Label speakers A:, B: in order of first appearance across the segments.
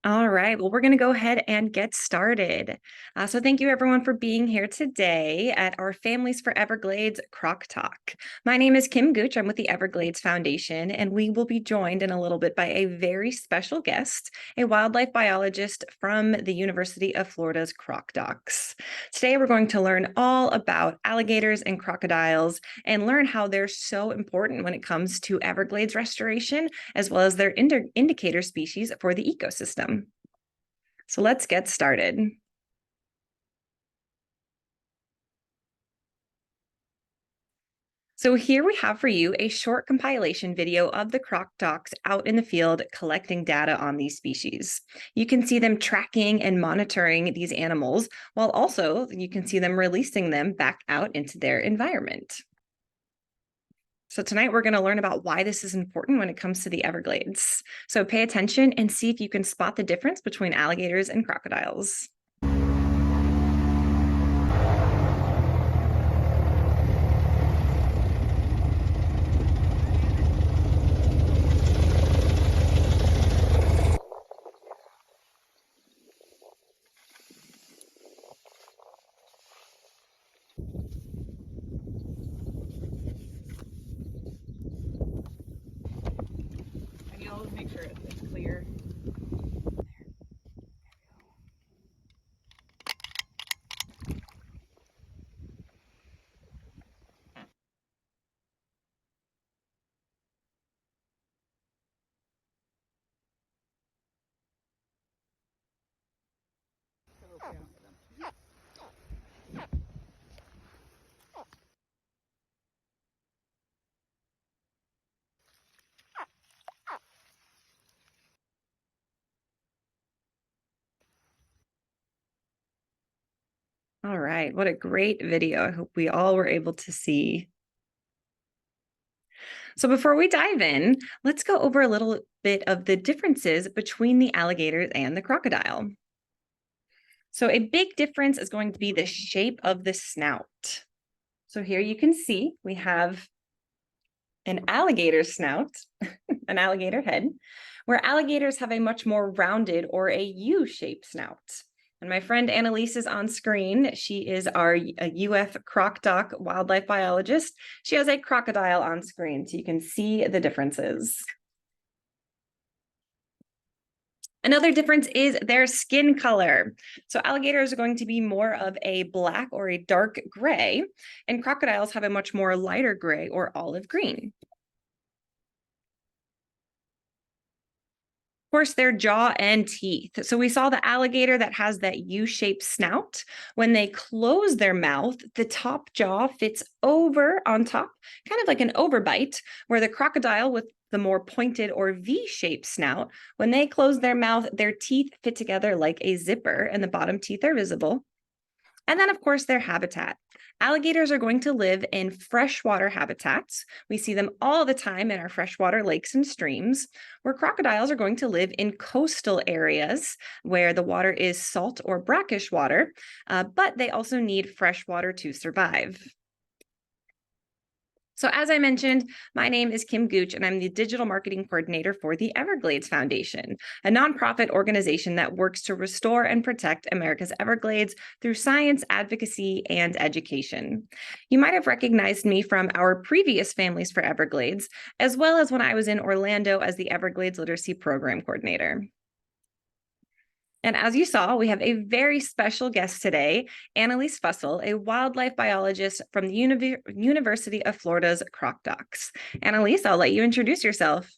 A: All right, well, we're going to go ahead and get started. So thank you everyone for being here today at our Families for Everglades Croc Talk. My name is Kim Gooch. I'm with the Everglades Foundation, and we will be joined in a little bit by a very special guest, a wildlife biologist from the University of Florida's Croc Docs. Today, we're going to learn all about alligators and crocodiles and learn how they're so important when it comes to Everglades restoration, as well as their indicator species for the ecosystem. So let's get started. So here we have for you a short compilation video of the Croc Docs out in the field collecting data on these species. You can see them tracking and monitoring these animals, while also you can see them releasing them back out into their environment. So tonight we're going to learn about why this is important when it comes to the Everglades. So pay attention and see if you can spot the difference between alligators and crocodiles. I'll make sure it's clear. All right, what a great video. I hope we all were able to see. So before we dive in, let's go over a little bit of the differences between the alligators and the crocodile. So a big difference is going to be the shape of the snout. So here you can see we have an alligator snout, an alligator head, where alligators have a much more rounded or a U-shaped snout. And my friend Annalise is on screen. She is our UF Croc Doc wildlife biologist. She has a crocodile on screen, so you can see the differences. Another difference is their skin color. So alligators are going to be more of a black or a dark gray, and crocodiles have a much more lighter gray or olive green. Course, their jaw and teeth. So we saw the alligator that has that U-shaped snout. When they close their mouth, the top jaw fits over on top, kind of like an overbite, where the crocodile with the more pointed or V-shaped snout, when they close their mouth, their teeth fit together like a zipper and the bottom teeth are visible. And then, of course, their habitat. Alligators are going to live in freshwater habitats. We see them all the time in our freshwater lakes and streams, where crocodiles are going to live in coastal areas where the water is salt or brackish water, but they also need fresh water to survive. So as I mentioned, my name is Kim Gooch, and I'm the digital marketing coordinator for the Everglades Foundation, a nonprofit organization that works to restore and protect America's Everglades through science, advocacy, and education. You might have recognized me from our previous Families for Everglades, as well as when I was in Orlando as the Everglades Literacy Program Coordinator. And as you saw, we have a very special guest today, Annalise Fussell, a wildlife biologist from the University of Florida's Croc Docs. Annalise, I'll let you introduce yourself.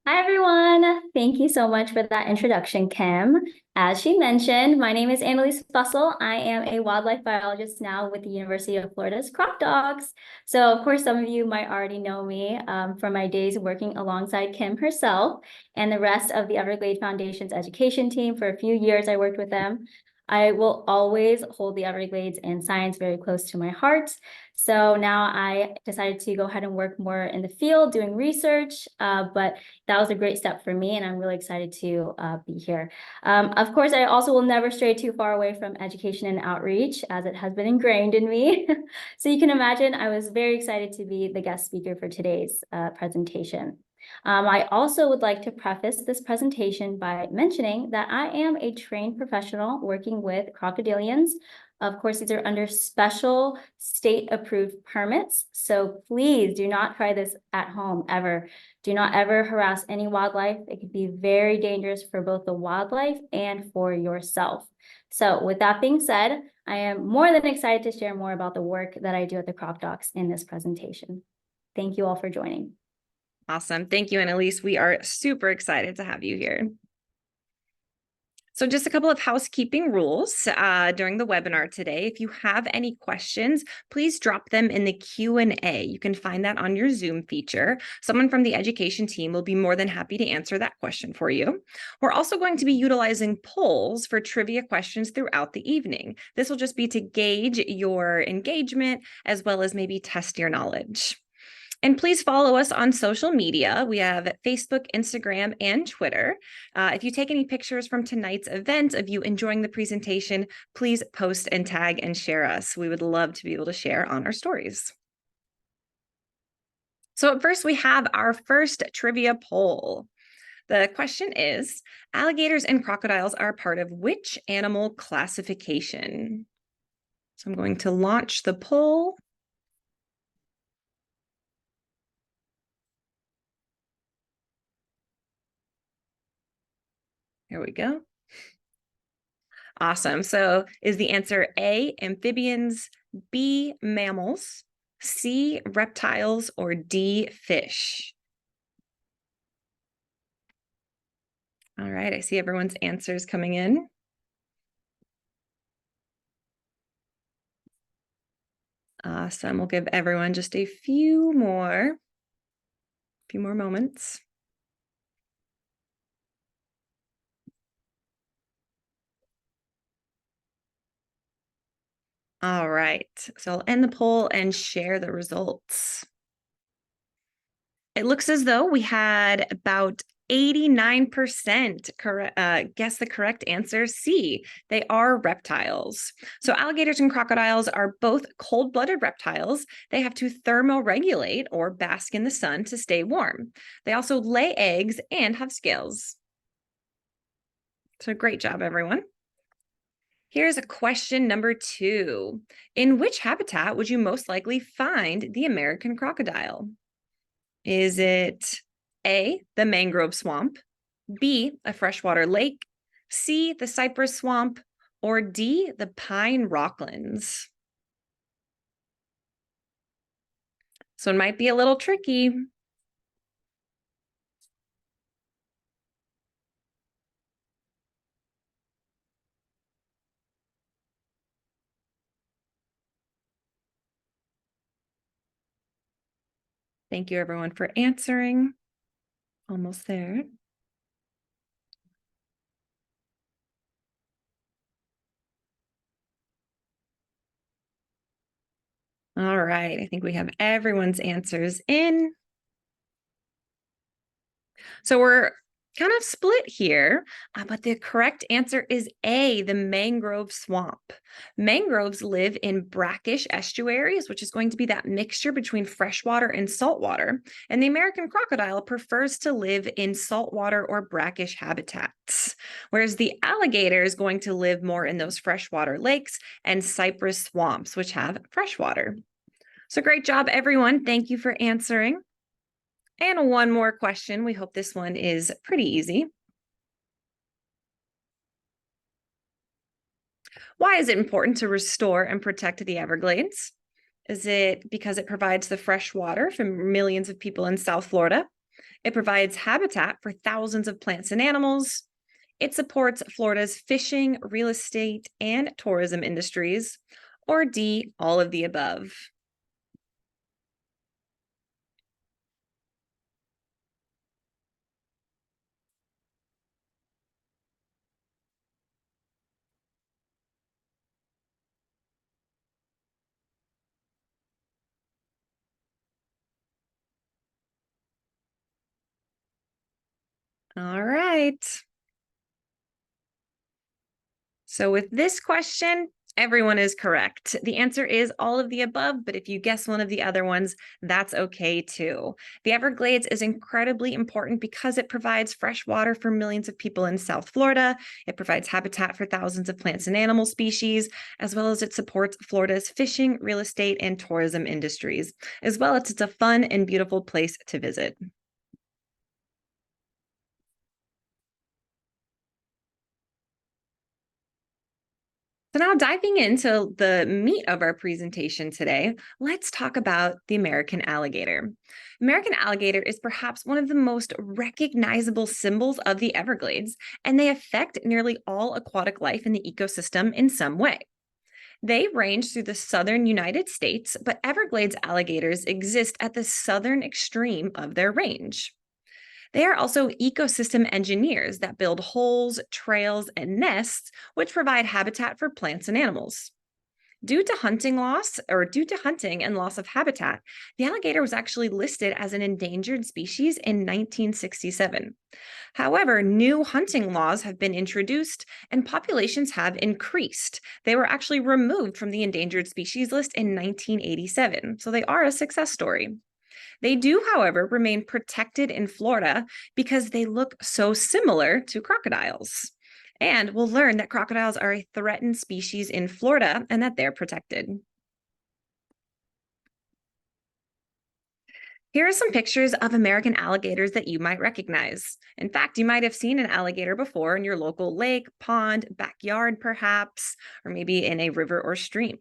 B: Hi, everyone. Thank you so much for that introduction, Kim. As she mentioned, my name is Annalise Fussell. I am a wildlife biologist now with the University of Florida's Croc Dogs. So, of course, some of you might already know me from my days working alongside Kim herself and the rest of the Everglades Foundation's education team. For a few years, I worked with them. I will always hold the Everglades and science very close to my heart. So now I decided to go ahead and work more in the field doing research, but that was a great step for me, and I'm really excited to be here. Of course, I also will never stray too far away from education and outreach, as it has been ingrained in me. So you can imagine I was very excited to be the guest speaker for today's presentation. I also would like to preface this presentation by mentioning that I am a trained professional working with crocodilians. Of course, these are under special state-approved permits, so please do not try this at home ever. Do not ever harass any wildlife. It could be very dangerous for both the wildlife and for yourself. So with that being said, I am more than excited to share more about the work that I do at the Croc Docs in this presentation. Thank you all for joining.
A: Awesome. Thank you, Annalise. We are super excited to have you here. So just a couple of housekeeping rules during the webinar today. If you have any questions, please drop them in the Q&A. You can find that on your Zoom feature. Someone from the education team will be more than happy to answer that question for you. We're also going to be utilizing polls for trivia questions throughout the evening. This will just be to gauge your engagement as well as maybe test your knowledge. And please follow us on social media. We have Facebook, Instagram, and Twitter. If you take any pictures from tonight's event of you enjoying the presentation, please post and tag and share us. We would love to be able to share on our stories. So at first, we have our first trivia poll. The question is, alligators and crocodiles are part of which animal classification? So I'm going to launch the poll. Here we go. Awesome. So is the answer A, amphibians, B, mammals, C, reptiles, or D, fish? All right, I see everyone's answers coming in. Awesome. We'll give everyone just a few more moments. All right, so I'll end the poll and share the results. It looks as though we had about 89% guess the correct answer, C. They are reptiles. So alligators and crocodiles are both cold-blooded reptiles. They have to thermoregulate or bask in the sun to stay warm. They also lay eggs and have scales. So great job, everyone. Here's a question number 2. In which habitat would you most likely find the American crocodile? Is it A, the mangrove swamp, B, a freshwater lake, C, the cypress swamp, or D, the pine rocklands? So it might be a little tricky. Thank you, everyone, for answering. Almost there. All right, I think we have everyone's answers in. So we're kind of split here, but the correct answer is A, the mangrove swamp. Mangroves live in brackish estuaries, which is going to be that mixture between freshwater and saltwater. And the American crocodile prefers to live in saltwater or brackish habitats, whereas the alligator is going to live more in those freshwater lakes and cypress swamps, which have freshwater. So great job, everyone. Thank you for answering. And one more question. We hope this one is pretty easy. Why is it important to restore and protect the Everglades? Is it because it provides the fresh water for millions of people in South Florida? It provides habitat for thousands of plants and animals. It supports Florida's fishing, real estate, and tourism industries. Or D, all of the above. All right. So with this question, Everyone is correct. The answer is all of the above, but if you guess one of the other ones, that's okay too. The Everglades is incredibly important because it provides fresh water for millions of people in South Florida. It provides habitat for thousands of plants and animal species, as well as it supports Florida's fishing, real estate, and tourism industries. As well as it's a fun and beautiful place to visit. So now diving into the meat of our presentation today, let's talk about the American alligator. American alligator is perhaps one of the most recognizable symbols of the Everglades, and they affect nearly all aquatic life in the ecosystem in some way. They range through the southern United States, but Everglades alligators exist at the southern extreme of their range. They are also ecosystem engineers that build holes, trails, and nests, which provide habitat for plants and animals. Due to hunting and loss of habitat, the alligator was actually listed as an endangered species in 1967. However, new hunting laws have been introduced and populations have increased. They were actually removed from the endangered species list in 1987, so they are a success story. They do, however, remain protected in Florida because they look so similar to crocodiles. And we'll learn that crocodiles are a threatened species in Florida and that they're protected. Here are some pictures of American alligators that you might recognize. In fact, you might have seen an alligator before in your local lake, pond, backyard, perhaps, or maybe in a river or stream.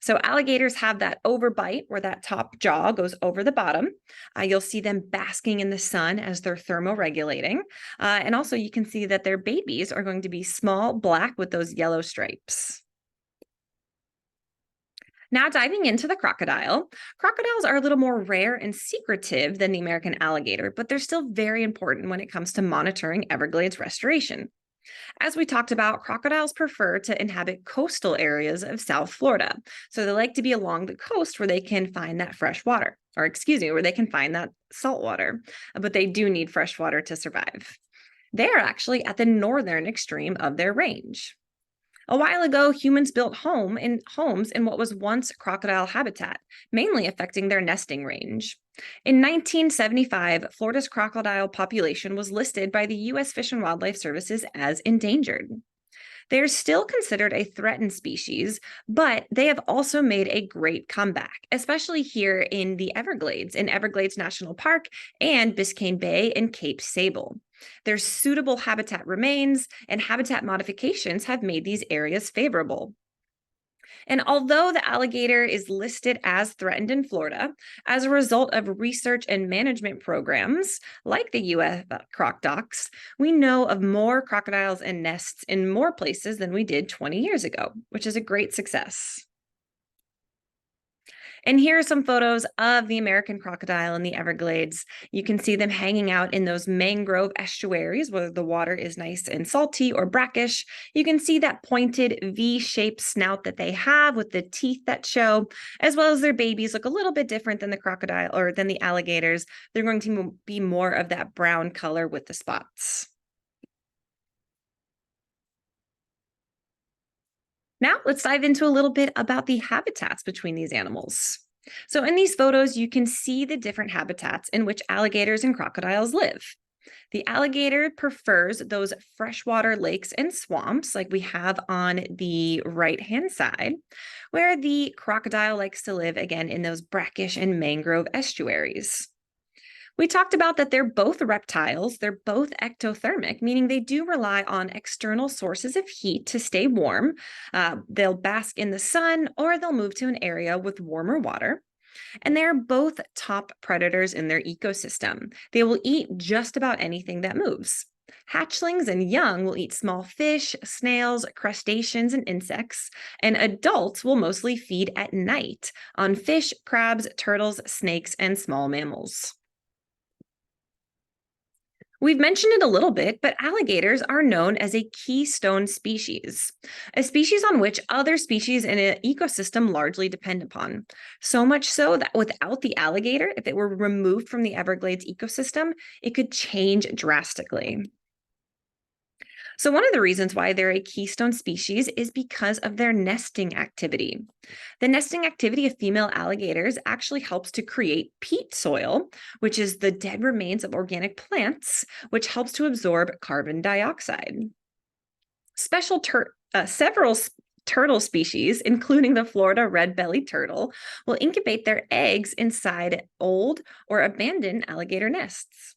A: So alligators have that overbite where that top jaw goes over the bottom. You'll see them basking in the sun as they're thermoregulating. And also you can see that their babies are going to be small, black with those yellow stripes. Now diving into the crocodile, crocodiles are a little more rare and secretive than the American alligator, but they're still very important when it comes to monitoring Everglades restoration. As we talked about, crocodiles prefer to inhabit coastal areas of South Florida. So they like to be along the coast where they can find that fresh water, or excuse me, where they can find that salt water. But they do need fresh water to survive. They are actually at the northern extreme of their range. A while ago, humans built homes in what was once crocodile habitat, mainly affecting their nesting range. In 1975, Florida's crocodile population was listed by the U.S. Fish and Wildlife Services as endangered. They're still considered a threatened species, but they have also made a great comeback, especially here in the Everglades, in Everglades National Park and Biscayne Bay and Cape Sable. Their suitable habitat remains, and habitat modifications have made these areas favorable. And although the alligator is listed as threatened in Florida, as a result of research and management programs like the U.S. Croc Docs, we know of more crocodiles and nests in more places than we did 20 years ago, which is a great success. And here are some photos of the American crocodile in the Everglades. You can see them hanging out in those mangrove estuaries where the water is nice and salty or brackish. You can see that pointed V-shaped snout that they have with the teeth that show, as well as their babies look a little bit different than the crocodile or than the alligators. They're going to be more of that brown color with the spots. Now let's dive into a little bit about the habitats between these animals. So in these photos, you can see the different habitats in which alligators and crocodiles live. The alligator prefers those freshwater lakes and swamps like we have on the right-hand side, where the crocodile likes to live again in those brackish and mangrove estuaries. We talked about that they're both reptiles. They're both ectothermic, meaning they do rely on external sources of heat to stay warm. They'll bask in the sun or they'll move to an area with warmer water. And they're both top predators in their ecosystem. They will eat just about anything that moves. Hatchlings and young will eat small fish, snails, crustaceans, and insects, and adults will mostly feed at night on fish, crabs, turtles, snakes, and small mammals. We've mentioned it a little bit, but alligators are known as a keystone species, a species on which other species in an ecosystem largely depend upon. So much so that without the alligator, if it were removed from the Everglades ecosystem, it could change drastically. So, one of the reasons why they're a keystone species is because of their nesting activity. The nesting activity of female alligators actually helps to create peat soil, which is the dead remains of organic plants, which helps to absorb carbon dioxide. Several turtle species, including the Florida red-bellied turtle, will incubate their eggs inside old or abandoned alligator nests.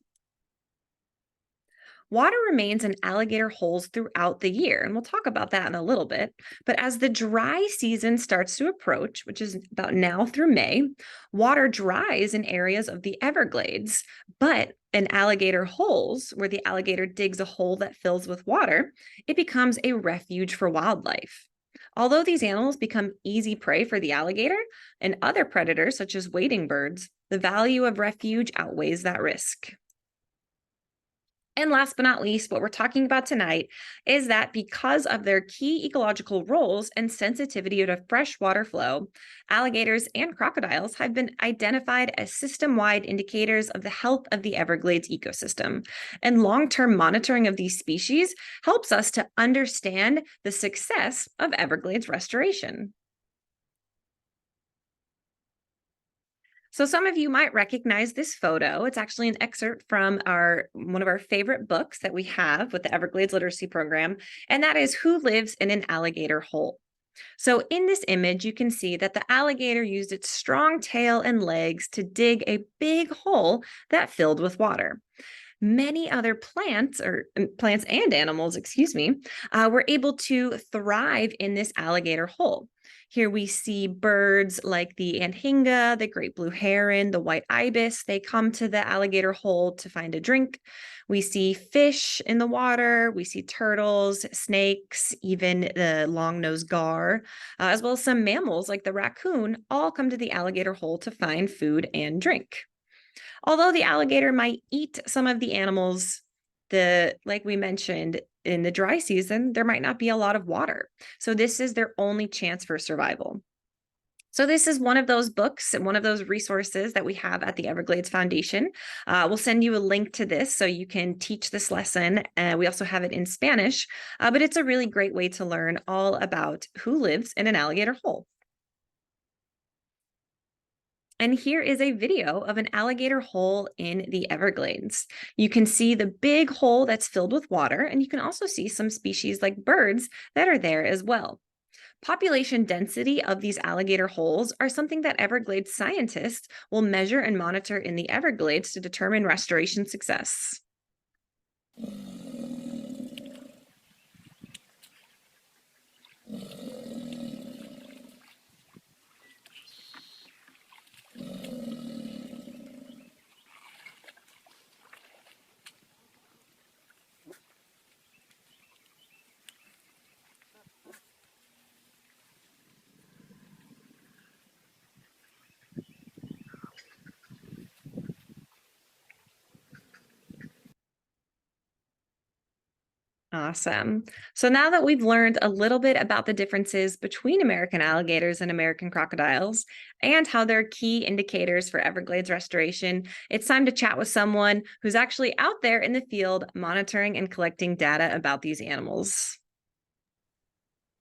A: Water remains in alligator holes throughout the year, and we'll talk about that in a little bit. But as the dry season starts to approach, which is about now through May, water dries in areas of the Everglades. But in alligator holes, where the alligator digs a hole that fills with water, it becomes a refuge for wildlife. Although these animals become easy prey for the alligator and other predators, such as wading birds, the value of refuge outweighs that risk. And last but not least, what we're talking about tonight is that because of their key ecological roles and sensitivity to freshwater flow, alligators and crocodiles have been identified as system-wide indicators of the health of the Everglades ecosystem. And long-term monitoring of these species helps us to understand the success of Everglades restoration. So some of you might recognize this photo. It's actually an excerpt from one of our favorite books that we have with the Everglades Literacy Program, and that is Who Lives in an Alligator Hole? So in this image, you can see that the alligator used its strong tail and legs to dig a big hole that filled with water. Many other plants and animals, were able to thrive in this alligator hole. Here we see birds like the anhinga, the great blue heron, the white ibis. They come to the alligator hole to find a drink. We see fish in the water. We see turtles, snakes, even the long-nosed gar, as well as some mammals like the raccoon, all come to the alligator hole to find food and drink. Although the alligator might eat some of the animals, like we mentioned, in the dry season, there might not be a lot of water. So this is their only chance for survival. So this is one of those books and one of those resources that we have at the Everglades Foundation. We'll send you a link to this so you can teach this lesson. We also have it in Spanish, but it's a really great way to learn all about who lives in an alligator hole. And here is a video of an alligator hole in the Everglades. You can see the big hole that's filled with water, and you can also see some species like birds that are there as well. Population density of these alligator holes are something that Everglades scientists will measure and monitor in the Everglades to determine restoration success. Awesome. So now that we've learned a little bit about the differences between American alligators and American crocodiles and how they're key indicators for Everglades restoration, it's time to chat with someone who's actually out there in the field monitoring and collecting data about these animals.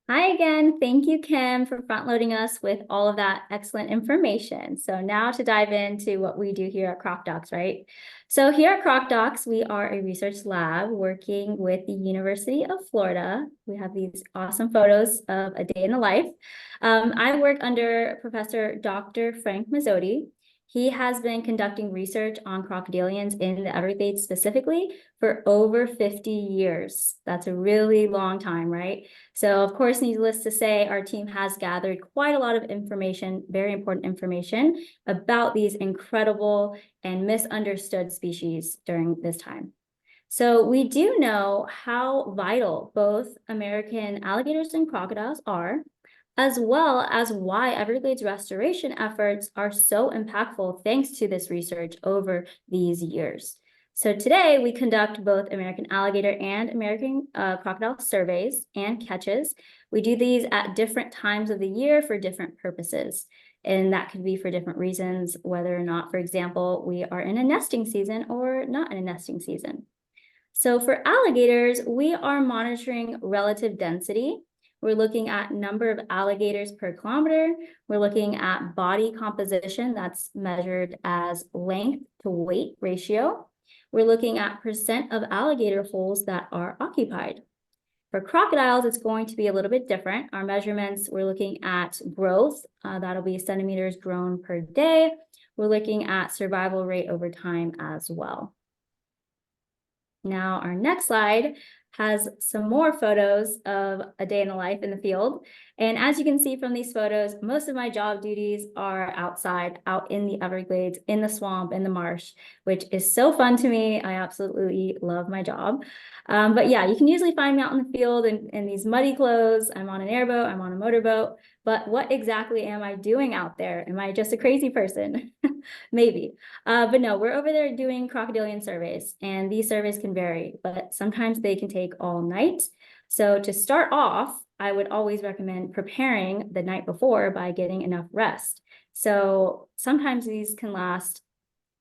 B: Hi again. Thank you, Kim, for front loading us with all of that excellent information. So now to dive into what we do here at Croc Docs, right? So here at Croc Docs, we are a research lab working with the University of Florida. We have these awesome photos of a day in the life. I work under Professor Dr. Frank Mazzotti. He has been conducting research on crocodilians in the Everglades specifically for over 50 years. That's a really long time, right? So of course, needless to say, our team has gathered quite a lot of information, very important information about these incredible and misunderstood species during this time. So we do know how vital both American alligators and crocodiles are, as well as why Everglades restoration efforts are so impactful thanks to this research over these years. So today we conduct both American alligator and American crocodile surveys and catches. We do these at different times of the year for different purposes. And that could be for different reasons, whether or not, for example, we are in a nesting season or not in a nesting season. So for alligators, we are monitoring relative density. We're looking at number of alligators per kilometer. We're looking at body composition, that's measured as length to weight ratio. We're looking at percent of alligator holes that are occupied. For crocodiles, it's going to be a little bit different. Our measurements, we're looking at growth. That'll be centimeters grown per day. We're looking at survival rate over time as well. Now, our next slide has some more photos of a day in the life in the field. And as you can see from these photos, most of my job duties are outside, out in the Everglades, in the swamp, in the marsh, which is so fun to me. I absolutely love my job. But yeah, you can usually find me out in the field in these muddy clothes. I'm on an airboat, I'm on a motorboat. But what exactly am I doing out there? Am I just a crazy person? Maybe. But no, we're over there doing crocodilian surveys, and these surveys can vary, but sometimes they can take all night. So to start off, I would always recommend preparing the night before by getting enough rest. So sometimes these can last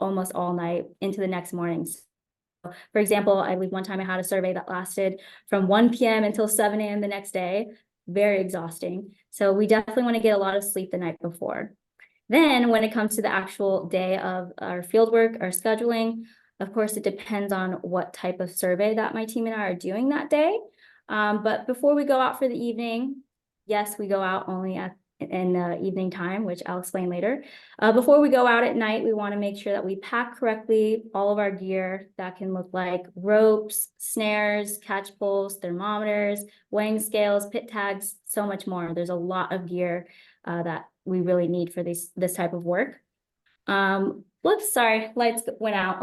B: almost all night into the next morning. For example, I believe one time I had a survey that lasted from 1 p.m. until 7 a.m. the next day. Very exhausting. So we definitely want to get a lot of sleep the night before. Then when it comes to the actual day of our fieldwork, our scheduling, of course, it depends on what type of survey that my team and I are doing that day. But before we go out for the evening, yes, we go out only in the evening time, which I'll explain later. Before we go out at night, we want to make sure that we pack correctly all of our gear. That can look like ropes, snares, catch poles, thermometers, weighing scales, pit tags, so much more. There's a lot of gear that we really need for this type of work. Whoops, sorry, lights went out.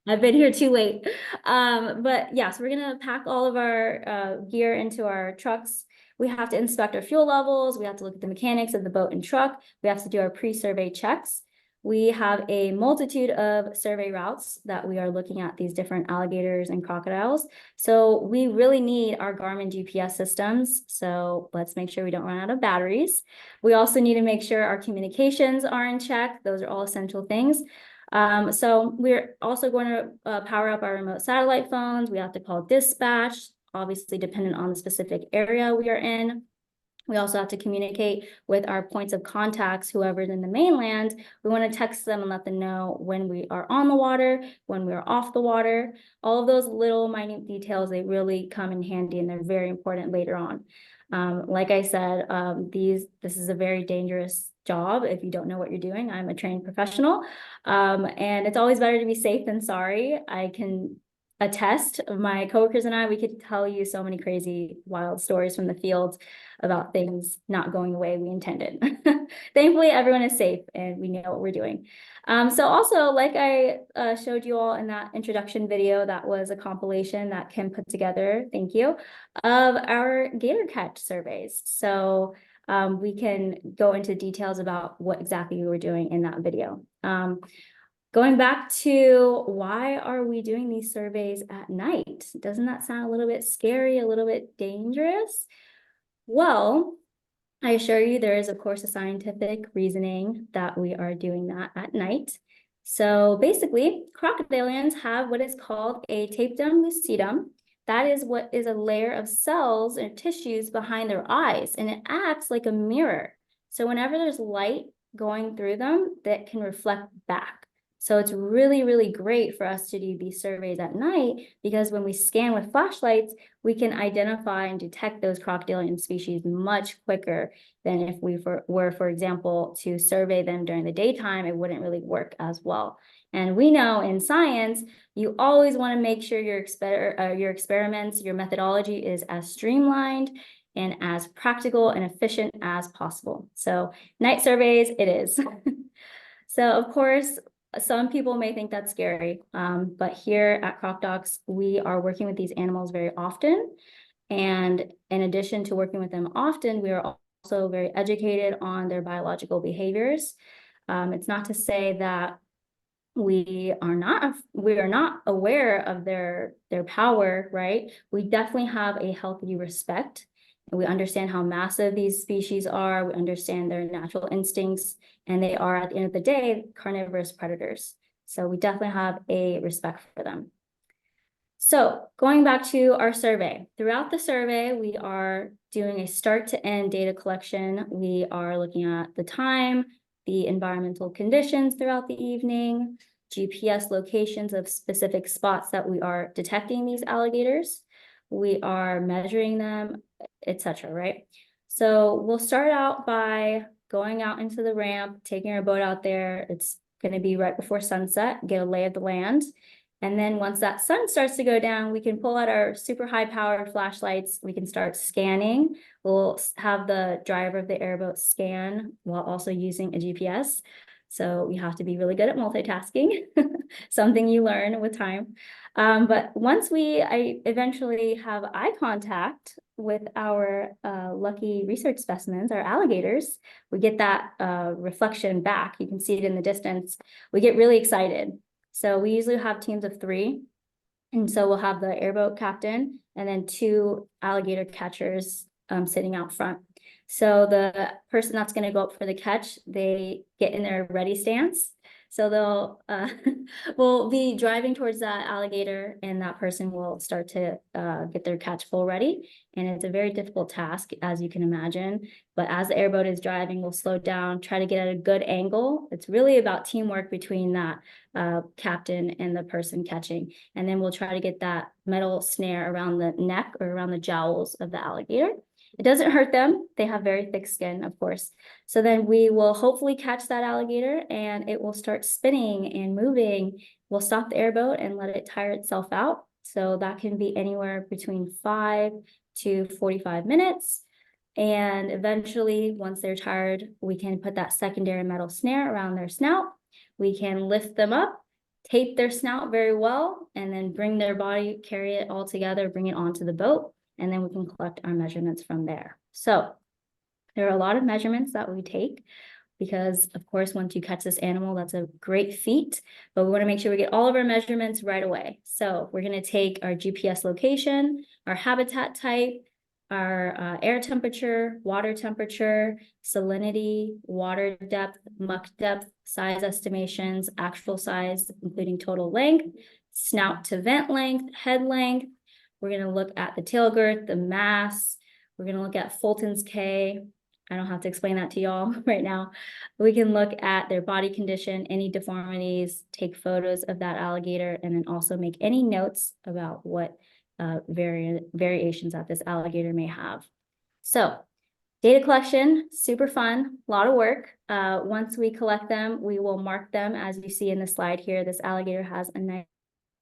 B: I've been here too late. But yeah, so we're gonna pack all of our gear into our trucks. We have to inspect our fuel levels. We have to look at the mechanics of the boat and truck. We have to do our pre-survey checks. We have a multitude of survey routes that we are looking at these different alligators and crocodiles. So we really need our Garmin GPS systems. So let's make sure we don't run out of batteries. We also need to make sure our communications are in check. Those are all essential things. So we're also going to power up our remote satellite phones. We have to call dispatch, obviously dependent on the specific area we are in. We also have to communicate with our points of contacts, whoever's in the mainland. We want to text them and let them know when we are on the water, when we are off the water. All of those little minute details, they really come in handy and they're very important later on. Like I said, this is a very dangerous job if you don't know what you're doing. I'm a trained professional, and it's always better to be safe than sorry. I can attest, my coworkers and I, we could tell you so many crazy, wild stories from the field about things not going the way we intended. Thankfully, everyone is safe and we know what we're doing. So also, like I showed you all in that introduction video, that was a compilation that Kim put together, thank you, of our gator catch surveys. So we can go into details about what exactly we were doing in that video. Going back to why are we doing these surveys at night? Doesn't that sound a little bit scary, a little bit dangerous? Well, I assure you there is, of course, a scientific reasoning that we are doing that at night. So basically, crocodilians have what is called a tapetum lucidum. That is what is a layer of cells or tissues behind their eyes, and it acts like a mirror. So whenever there's light going through them, that can reflect back. So it's really, really great for us to do these surveys at night because when we scan with flashlights, we can identify and detect those crocodilian species much quicker than if we were, for example, to survey them during the daytime. It wouldn't really work as well. And we know in science, you always want to make sure your experiments, your methodology is as streamlined and as practical and efficient as possible. So night surveys, it is. So of course, some people may think that's scary, but here at Croc Docs, we are working with these animals very often. And in addition to working with them often, we are also very educated on their biological behaviors. It's not to say that we are not aware of their power, right? We definitely have a healthy respect. We understand how massive these species are. We understand their natural instincts, and they are, at the end of the day, carnivorous predators. So we definitely have a respect for them. So going back to our survey, throughout the survey, we are doing a start to end data collection. We are looking at the time, the environmental conditions throughout the evening, GPS locations of specific spots that we are detecting these alligators. We are measuring them, etc. Right? So we'll start out by going out into the ramp, taking our boat out there. It's going to be right before sunset, get a lay of the land. And then once that sun starts to go down, we can pull out our super high powered flashlights. We can start scanning. We'll have the driver of the airboat scan while also using a GPS. So you have to be really good at multitasking, something you learn with time. But once I eventually have eye contact with our lucky research specimens, our alligators, we get that reflection back. You can see it in the distance. We get really excited. So we usually have teams of 3. And so we'll have the airboat captain and then 2 alligator catchers sitting out front. So the person that's going to go up for the catch, they get in their ready stance. So they'll we'll be driving towards that alligator, and that person will start to get their catch full ready. And it's a very difficult task, as you can imagine. But as the airboat is driving, we'll slow down, try to get at a good angle. It's really about teamwork between that captain and the person catching. And then we'll try to get that metal snare around the neck or around the jowls of the alligator. It doesn't hurt them. They have very thick skin, of course. So then we will hopefully catch that alligator, and it will start spinning and moving. We'll stop the airboat and let it tire itself out. So that can be anywhere between 5 to 45 minutes. And eventually, once they're tired, we can put that secondary metal snare around their snout. We can lift them up, tape their snout very well, and then bring their body, carry it all together, bring it onto the boat, and then we can collect our measurements from there. So there are a lot of measurements that we take because, of course, once you catch this animal, that's a great feat, but we want to make sure we get all of our measurements right away. So we're going to take our GPS location, our habitat type, our air temperature, water temperature, salinity, water depth, muck depth, size estimations, actual size, including total length, snout to vent length, head length. We're going to look at the tail girth, the mass. We're going to look at Fulton's K. I don't have to explain that to y'all right now. We can look at their body condition, any deformities, take photos of that alligator, and then also make any notes about what variations that this alligator may have. So data collection, super fun, a lot of work. Once we collect them, we will mark them. As you see in the slide here, this alligator has a nice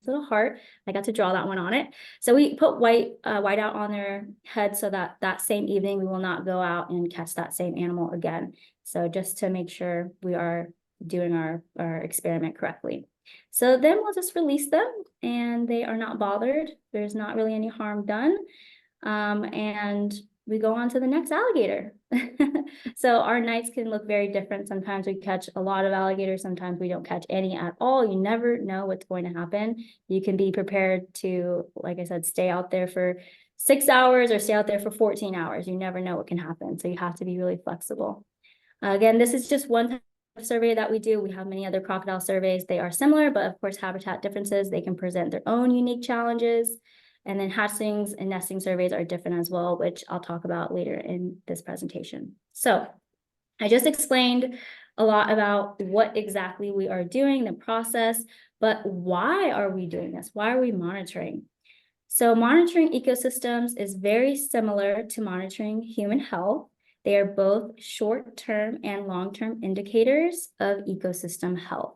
B: little heart. I got to draw that one on it. So we put white out on their head so that that same evening we will not go out and catch that same animal again. So just to make sure we are doing our experiment correctly. So then we'll just release them and they are not bothered. There's not really any harm done. And we go on to the next alligator. So our nights can look very different. Sometimes we catch a lot of alligators. Sometimes we don't catch any at all. You never know what's going to happen. You can be prepared to, like I said, stay out there for 6 hours or stay out there for 14 hours. You never know what can happen. So you have to be really flexible. Again, this is just one type of survey that we do. We have many other crocodile surveys. They are similar, but of course, habitat differences. They can present their own unique challenges. And then hatchlings and nesting surveys are different as well, which I'll talk about later in this presentation. So I just explained a lot about what exactly we are doing, the process, but why are we doing this? Why are we monitoring? So monitoring ecosystems is very similar to monitoring human health. They are both short-term and long-term indicators of ecosystem health.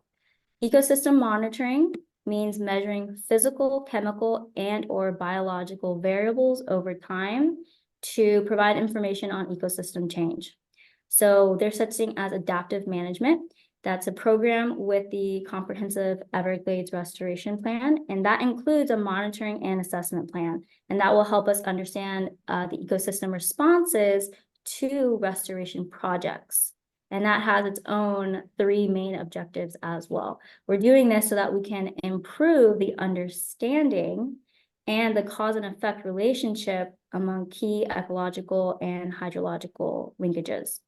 B: Ecosystem monitoring means measuring physical, chemical, and/or biological variables over time to provide information on ecosystem change. So there's such thing as adaptive management. That's a program with the Comprehensive Everglades Restoration Plan, and that includes a monitoring and assessment plan. And that will help us understand the ecosystem responses to restoration projects. And that has its own 3 main objectives as well. We're doing this so that we can improve the understanding and the cause and effect relationship among key ecological and hydrological linkages.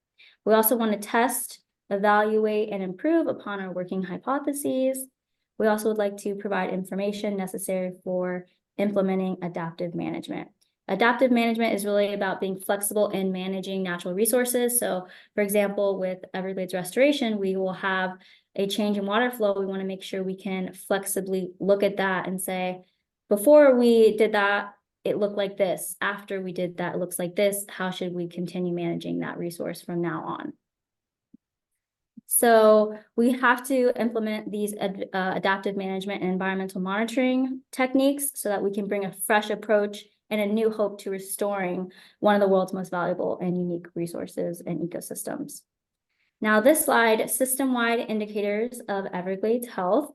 B: We also want to test, evaluate, and improve upon our working hypotheses. We also would like to provide information necessary for implementing adaptive management. Adaptive management is really about being flexible in managing natural resources. So, for example, with Everglades restoration, we will have a change in water flow. We want to make sure we can flexibly look at that and say, before we did that, it looked like this. After we did that, it looks like this. How should we continue managing that resource from now on? So we have to implement these adaptive management and environmental monitoring techniques so that we can bring a fresh approach and a new hope to restoring one of the world's most valuable and unique resources and ecosystems. Now, this slide, system-wide indicators of Everglades health.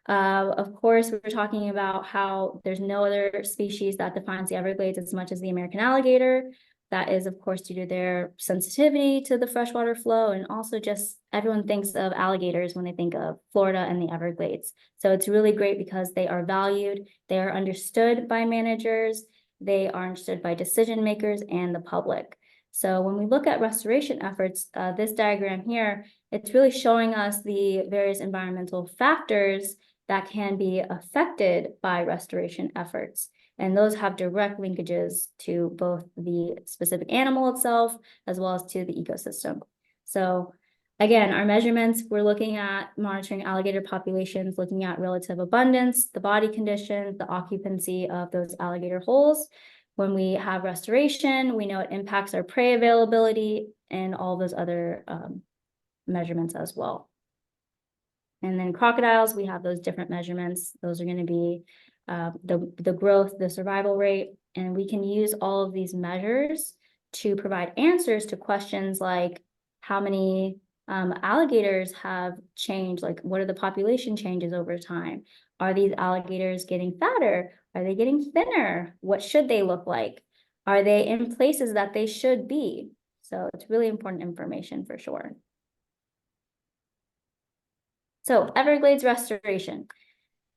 B: Of course, we're talking about how there's no other species that defines the Everglades as much as the American alligator. That is, of course, due to their sensitivity to the freshwater flow, and also just everyone thinks of alligators when they think of Florida and the Everglades. So it's really great because they are valued, they are understood by managers, they are understood by decision makers and the public. So when we look at restoration efforts, this diagram here, it's really showing us the various environmental factors that can be affected by restoration efforts. And those have direct linkages to both the specific animal itself, as well as to the ecosystem. So again, our measurements, we're looking at monitoring alligator populations, looking at relative abundance, the body condition, the occupancy of those alligator holes. When we have restoration, we know it impacts our prey availability and all those other measurements as well. And then crocodiles, we have those different measurements. Those are going to be the growth, the survival rate, and we can use all of these measures to provide answers to questions like how many alligators have changed, like what are the population changes over time? Are these alligators getting fatter? Are they getting thinner? What should they look like? Are they in places that they should be? So it's really important information for sure. So Everglades restoration.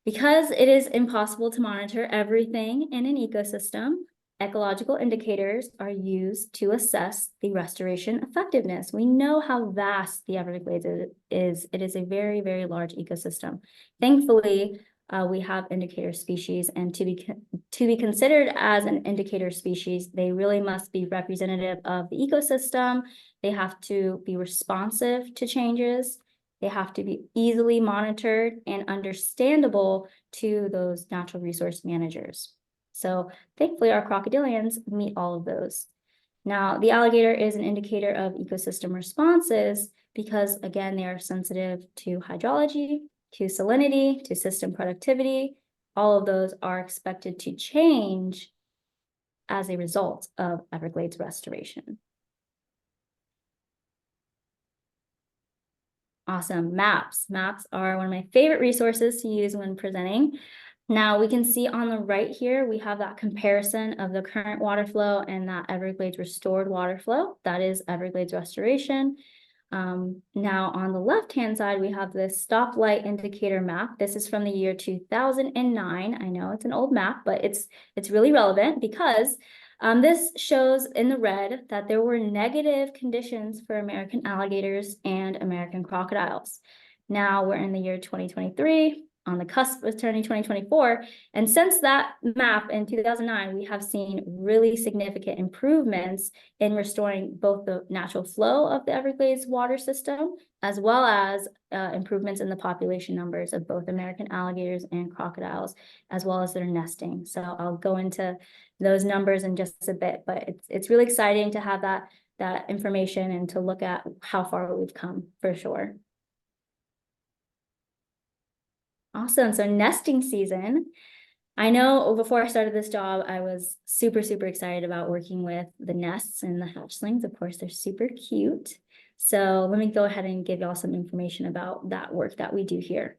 B: Because it is impossible to monitor everything in an ecosystem, ecological indicators are used to assess the restoration effectiveness. We know how vast the Everglades is. It is a very, very large ecosystem. Thankfully, we have indicator species, and to be considered as an indicator species, they really must be representative of the ecosystem. They have to be responsive to changes. They have to be easily monitored and understandable to those natural resource managers. So thankfully, our crocodilians meet all of those. Now, the alligator is an indicator of ecosystem responses because, again, they are sensitive to hydrology, to salinity, to system productivity. All of those are expected to change as a result of Everglades restoration. Awesome. Maps. Maps are one of my favorite resources to use when presenting. Now we can see on the right here, we have that comparison of the current water flow and that Everglades restored water flow. That is Everglades restoration. Now on the left-hand side, we have this stoplight indicator map. This is from the year 2009. I know it's an old map, but it's really relevant because this shows in the red that there were negative conditions for American alligators and American crocodiles. Now we're in the year 2023, on the cusp of turning 2024. And since that map in 2009, we have seen really significant improvements in restoring both the natural flow of the Everglades water system, as well as improvements in the population numbers of both American alligators and crocodiles, as well as their nesting. So I'll go into those numbers in just a bit, but it's really exciting to have that information and to look at how far we've come for sure. Awesome. So nesting season. I know before I started this job, I was super, super excited about working with the nests and the hatchlings. Of course, they're super cute. So let me go ahead and give y'all some information about that work that we do here.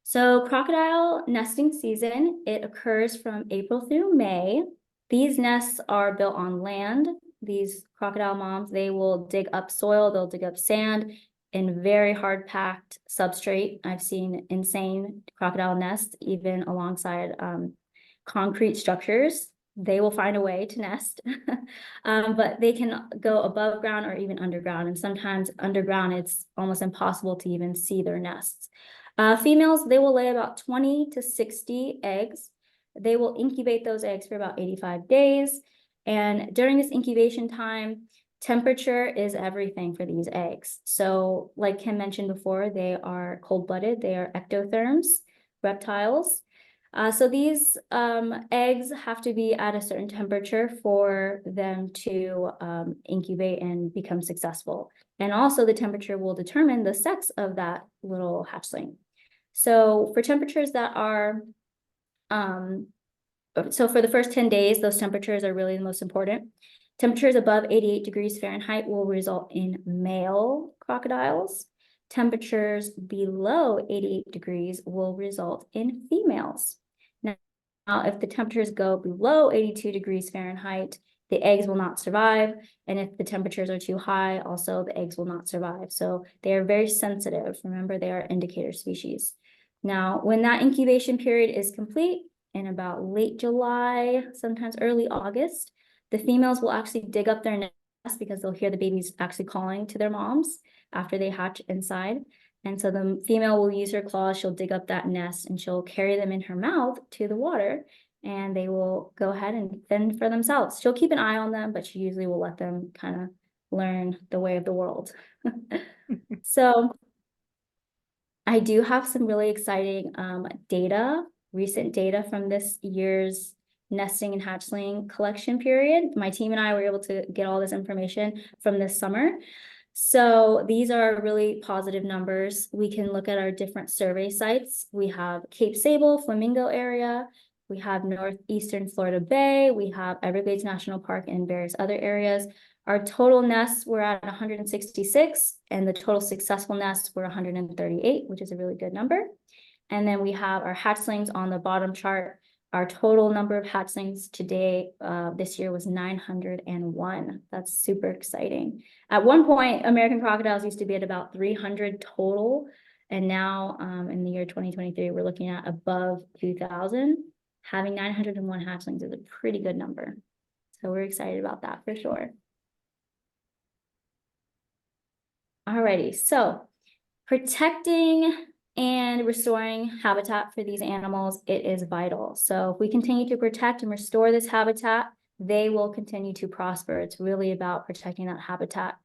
B: So crocodile nesting season, it occurs from April through May. These nests are built on land. These crocodile moms, they will dig up soil, they'll dig up sand, in very hard packed substrate. I've seen insane crocodile nests, even alongside concrete structures. They will find a way to nest, but they can go above ground or even underground. And sometimes underground, it's almost impossible to even see their nests. Females, they will lay about 20 to 60 eggs. They will incubate those eggs for about 85 days. And during this incubation time, temperature is everything for these eggs. So like Kim mentioned before, they are cold-blooded. They are ectotherms, reptiles. So these eggs have to be at a certain temperature for them to incubate and become successful. And also the temperature will determine the sex of that little hatchling. So for temperatures that are, so for the first 10 days, those temperatures are really the most important. Temperatures above 88 degrees Fahrenheit will result in male crocodiles. Temperatures below 88 degrees will result in females. Now, if the temperatures go below 82 degrees Fahrenheit, the eggs will not survive. And if the temperatures are too high, also the eggs will not survive. So they are very sensitive. Remember, they are indicator species. Now, when that incubation period is complete, in about late July, sometimes early August, the females will actually dig up their nest because they'll hear the babies actually calling to their moms after they hatch inside. And so the female will use her claws, she'll dig up that nest and she'll carry them in her mouth to the water, and they will go ahead and fend for themselves. She'll keep an eye on them, but she usually will let them kind of learn the way of the world. So I do have some really exciting recent data from this year's nesting and hatchling collection period. My team and I were able to get all this information from this summer. So these are really positive numbers. We can look at our different survey sites. We have Cape Sable, Flamingo area. We have northeastern Florida Bay. We have Everglades National Park and various other areas. Our total nests were at 166, and the total successful nests were 138, which is a really good number. And then we have our hatchlings on the bottom chart. Our total number of hatchlings today, this year, was 901. That's super exciting. At one point, American crocodiles used to be at about 300 total. And now in the year 2023, we're looking at above 2,000. Having 901 hatchlings is a pretty good number. So we're excited about that for sure. Alrighty, so protecting and restoring habitat for these animals, it is vital. So if we continue to protect and restore this habitat, they will continue to prosper. It's really about protecting that habitat.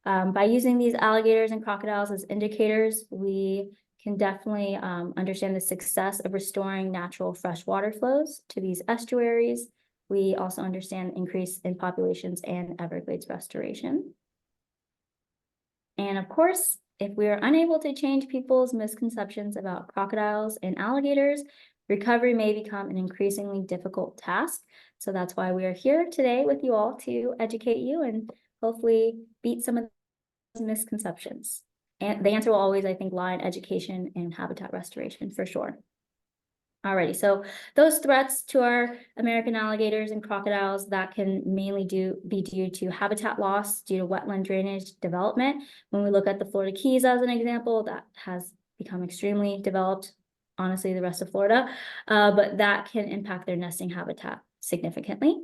B: By using these alligators and crocodiles as indicators, we can definitely understand the success of restoring natural freshwater flows to these estuaries. We also understand the increase in populations and Everglades restoration. And of course, if we are unable to change people's misconceptions about crocodiles and alligators, recovery may become an increasingly difficult task. So that's why we are here today with you all to educate you and hopefully beat some of those misconceptions. And the answer will always, I think, lie in education and habitat restoration for sure. Alrighty, so those threats to our American alligators and crocodiles that can mainly be due to habitat loss due to wetland drainage development. When we look at the Florida Keys as an example, that has become extremely developed, honestly, the rest of Florida, but that can impact their nesting habitat significantly.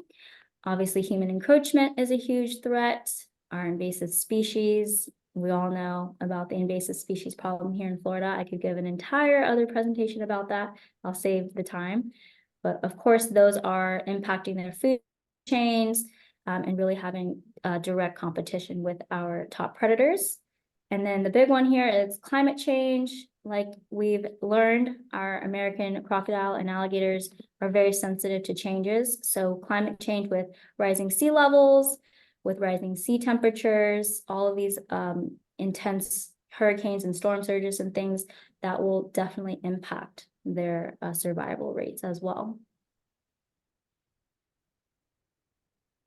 B: Obviously, human encroachment is a huge threat. Our invasive species, we all know about the invasive species problem here in Florida. I could give an entire other presentation about that. I'll save the time. But of course, those are impacting their food chains and really having direct competition with our top predators. And then the big one here is climate change. Like we've learned, our American crocodile and alligators are very sensitive to changes. So climate change with rising sea levels, with rising sea temperatures, all of these intense hurricanes and storm surges and things that will definitely impact their survival rates as well.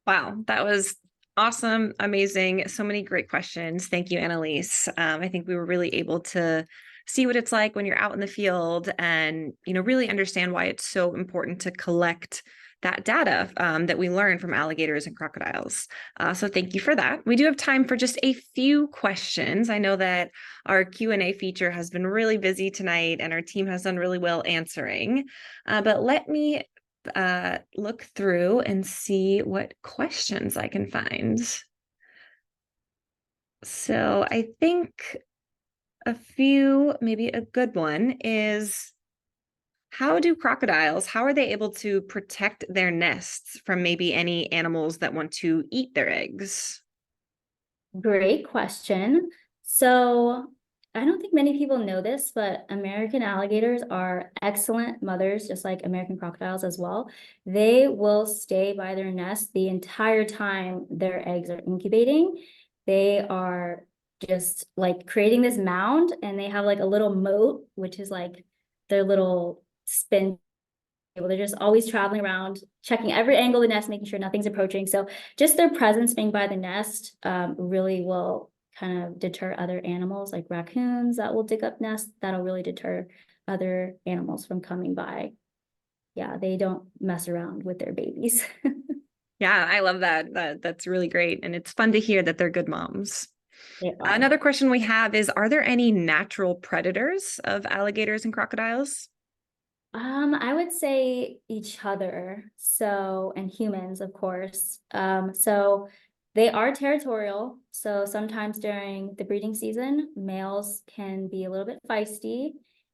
A: Wow, that was awesome, amazing. So many great questions. Thank you, Annalise. I think we were really able to see what it's like when you're out in the field and, really understand why it's so important to collect that data that we learn from alligators and crocodiles. So thank you for that. We do have time for just a few questions. I know that our Q&A feature has been really busy tonight and our team has done really well answering, but let me look through and see what questions I can find. So I think maybe a good one is, How are they able to protect their nests from maybe any animals that want to eat their eggs?
B: Great question. So I don't think many people know this, but American alligators are excellent mothers, just like American crocodiles as well. They will stay by their nest the entire time their eggs are incubating. They are just like creating this mound, and they have like a little moat, which is like their little spin. They're just always traveling around, checking every angle of the nest, making sure nothing's approaching. So just their presence being by the nest really will kind of deter other animals like raccoons that will dig up nests. That'll really deter other animals from coming by. Yeah, they don't mess around with their babies.
A: Yeah, I love that. That's really great. And it's fun to hear that they're good moms.
B: They are.
A: Another question we have is, are there any natural predators of alligators and crocodiles?
B: I would say each other. So, and humans, of course. So they are territorial. So sometimes during the breeding season, males can be a little bit feisty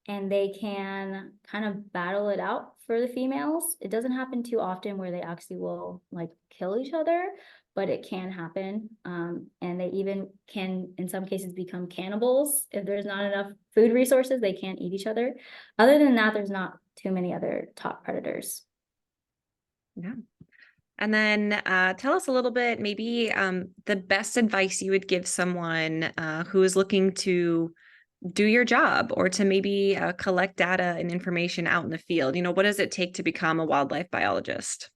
B: and they can kind of battle it out for the females. It doesn't happen too often where they actually will like kill each other, but it can happen. And they even can, in some cases, become cannibals. If there's not enough food resources, they can't eat each other. Other than that, there's not too many other top predators.
A: Yeah. And then tell us a little bit, maybe the best advice you would give someone who is looking to do your job or to maybe collect data and information out in the field. What does it take to become a wildlife biologist?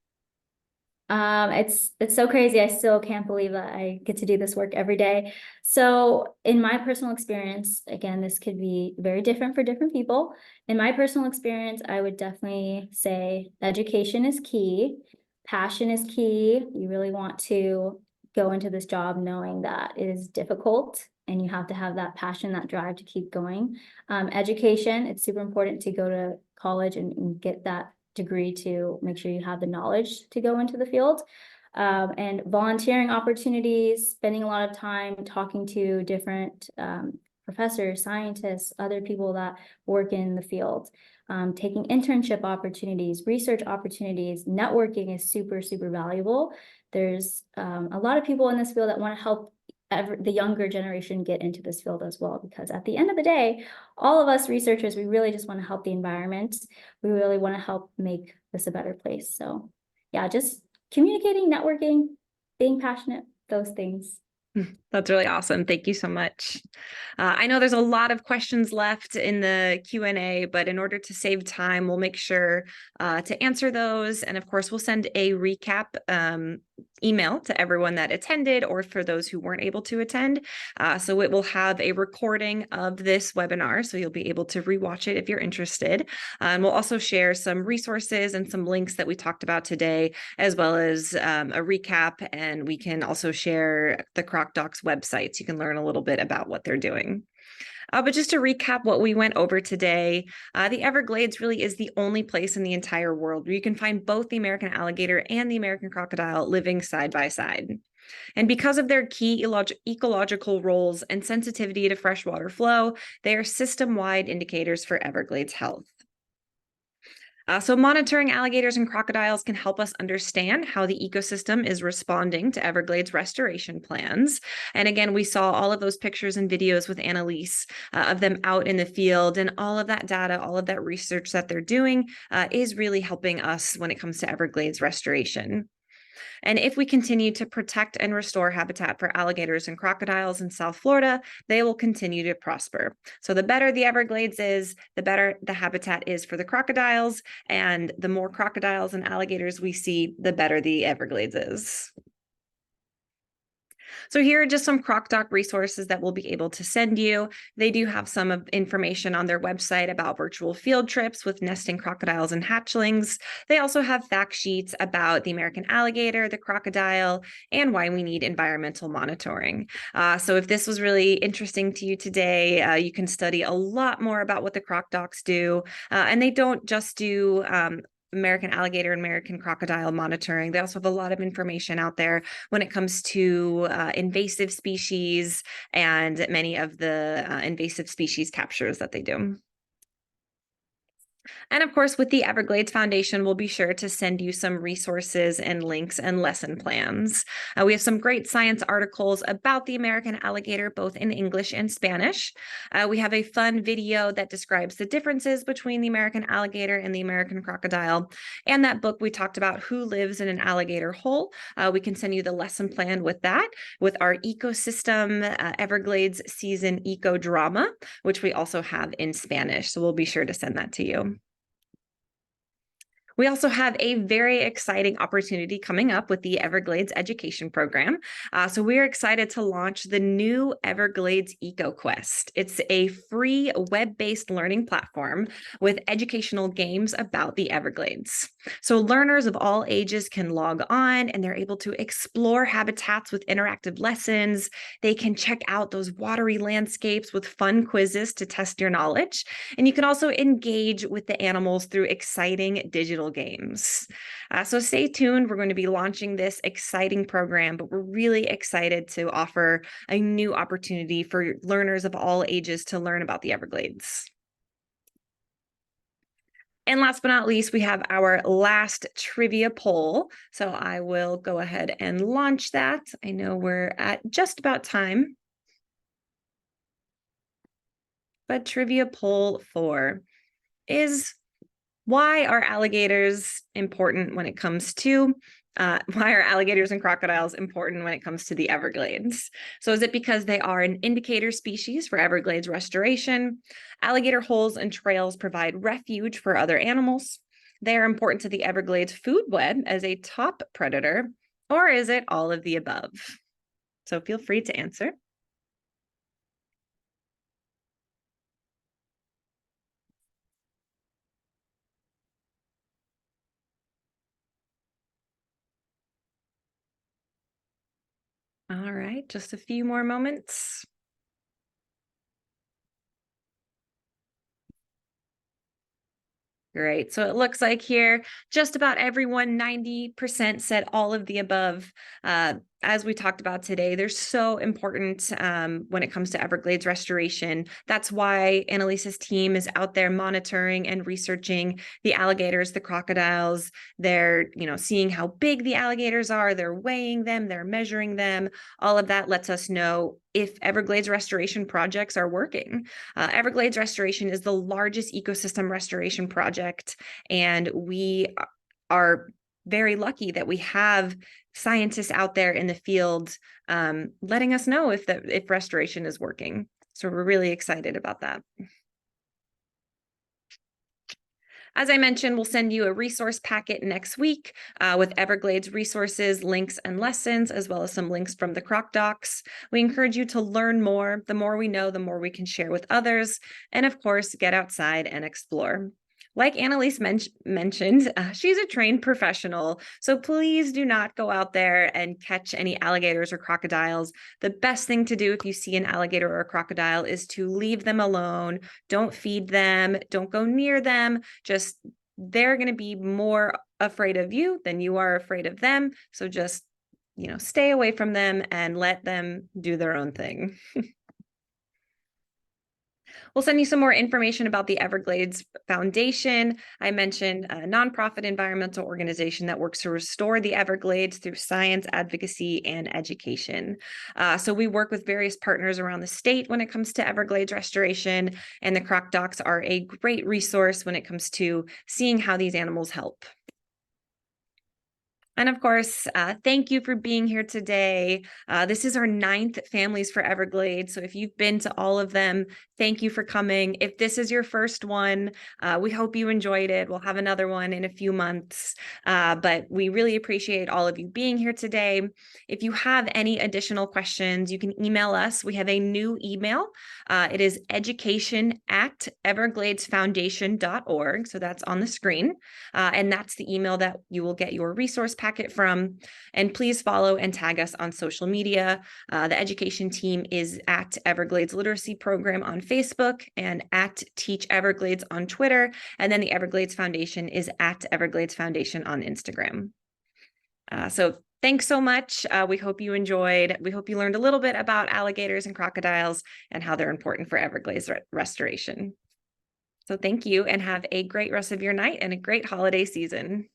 B: It's so crazy. I still can't believe that I get to do this work every day. So in my personal experience, again, this could be very different for different people. In my personal experience, I would definitely say education is key. Passion is key. You really want to go into this job knowing that it is difficult and you have to have that passion, that drive to keep going. Education, it's super important to go to college and get that degree to make sure you have the knowledge to go into the field. And volunteering opportunities, spending a lot of time talking to different professors, scientists, other people that work in the field, taking internship opportunities, research opportunities, networking is super, super valuable. There's a lot of people in this field that want to help the younger generation get into this field as well, because at the end of the day, all of us researchers, we really just want to help the environment. We really want to help make this a better place. So yeah, just communicating, networking, being passionate, those things.
A: That's really awesome. Thank you so much. I know there's a lot of questions left in the Q&A, but in order to save time, we'll make sure to answer those. And of course, we'll send a recap email to everyone that attended or for those who weren't able to attend. So it will have a recording of this webinar, so you'll be able to rewatch it if you're interested. And we'll also share some resources and some links that we talked about today, as well as a recap. And we can also share the Croc Docs website so you can learn a little bit about what they're doing. But just to recap what we went over today, the Everglades really is the only place in the entire world where you can find both the American alligator and the American crocodile living side by side. And because of their key ecological roles and sensitivity to freshwater flow, they are system-wide indicators for Everglades health. So monitoring alligators and crocodiles can help us understand how the ecosystem is responding to Everglades restoration plans. And again, we saw all of those pictures and videos with Annalise of them out in the field, and all of that data, all of that research that they're doing is really helping us when it comes to Everglades restoration. And if we continue to protect and restore habitat for alligators and crocodiles in South Florida, they will continue to prosper. So the better the Everglades is, the better the habitat is for the crocodiles, and the more crocodiles and alligators we see, the better the Everglades is. So here are just some CrocDoc resources that we'll be able to send you. They do have some information on their website about virtual field trips with nesting crocodiles and hatchlings. They also have fact sheets about the American alligator, the crocodile, and why we need environmental monitoring. So if this was really interesting to you today, you can study a lot more about what the CrocDocs do. And they don't just do American alligator and American crocodile monitoring. They also have a lot of information out there when it comes to invasive species and many of the invasive species captures that they do. And of course, with the Everglades Foundation, we'll be sure to send you some resources and links and lesson plans. We have some great science articles about the American alligator, both in English and Spanish. We have a fun video that describes the differences between the American alligator and the American crocodile. And that book we talked about, Who Lives in an Alligator Hole. We can send you the lesson plan with that, with our ecosystem Everglades season eco drama, which we also have in Spanish. So we'll be sure to send that to you. We also have a very exciting opportunity coming up with the Everglades Education Program. So we're excited to launch the new Everglades EcoQuest. It's a free web-based learning platform with educational games about the Everglades. So learners of all ages can log on and they're able to explore habitats with interactive lessons. They can check out those watery landscapes with fun quizzes to test your knowledge. And you can also engage with the animals through exciting digital games. So stay tuned. We're going to be launching this exciting program, but we're really excited to offer a new opportunity for learners of all ages to learn about the Everglades. And last but not least, we have our last trivia poll. So I will go ahead and launch that. I know we're at just about time. But trivia poll 4 is: why are alligators important when it comes to why are alligators and crocodiles important when it comes to the Everglades? So is it because they are an indicator species for Everglades restoration? Alligator holes and trails provide refuge for other animals. They are important to the Everglades food web as a top predator, or is it all of the above? So feel free to answer. All right, just a few more moments. Great. So it looks like here, just about everyone, 90% said all of the above. As we talked about today, they're so important when it comes to Everglades restoration. That's why Annalisa's team is out there monitoring and researching the alligators, the crocodiles. They're, seeing how big the alligators are. They're weighing them. They're measuring them. All of that lets us know if Everglades restoration projects are working. Everglades restoration is the largest ecosystem restoration project, and we are very lucky that we have scientists out there in the field letting us know if restoration is working. So we're really excited about that. As I mentioned, we'll send you a resource packet next week with Everglades resources, links, and lessons, as well as some links from the Croc docs. We encourage you to learn more. The more we know, the more we can share with others. And of course, get outside and explore. Like Annalise mentioned, she's a trained professional, so please do not go out there and catch any alligators or crocodiles. The best thing to do if you see an alligator or a crocodile is to leave them alone. Don't feed them. Don't go near them. Just, they're going to be more afraid of you than you are afraid of them. So just, stay away from them and let them do their own thing. We'll send you some more information about the Everglades Foundation. I mentioned a nonprofit environmental organization that works to restore the Everglades through science, advocacy, and education. So we work with various partners around the state when it comes to Everglades restoration, and the Croc docs are a great resource when it comes to seeing how these animals help. And of course, thank you for being here today. This is our 9th Families for Everglades. So if you've been to all of them, thank you for coming. If this is your first one, we hope you enjoyed it. We'll have another one in a few months, but we really appreciate all of you being here today. If you have any additional questions, you can email us. We have a new email. It is education@evergladesfoundation.org. So that's on the screen. And that's the email that you will get your resource packet from. And please follow and tag us on social media. The education team is at Everglades Literacy Program on Facebook and at Teach Everglades on Twitter. And then the Everglades Foundation is at Everglades Foundation on Instagram. So thanks so much. We hope you enjoyed. We hope you learned a little bit about alligators and crocodiles and how they're important for Everglades restoration. So thank you and have a great rest of your night and a great holiday season.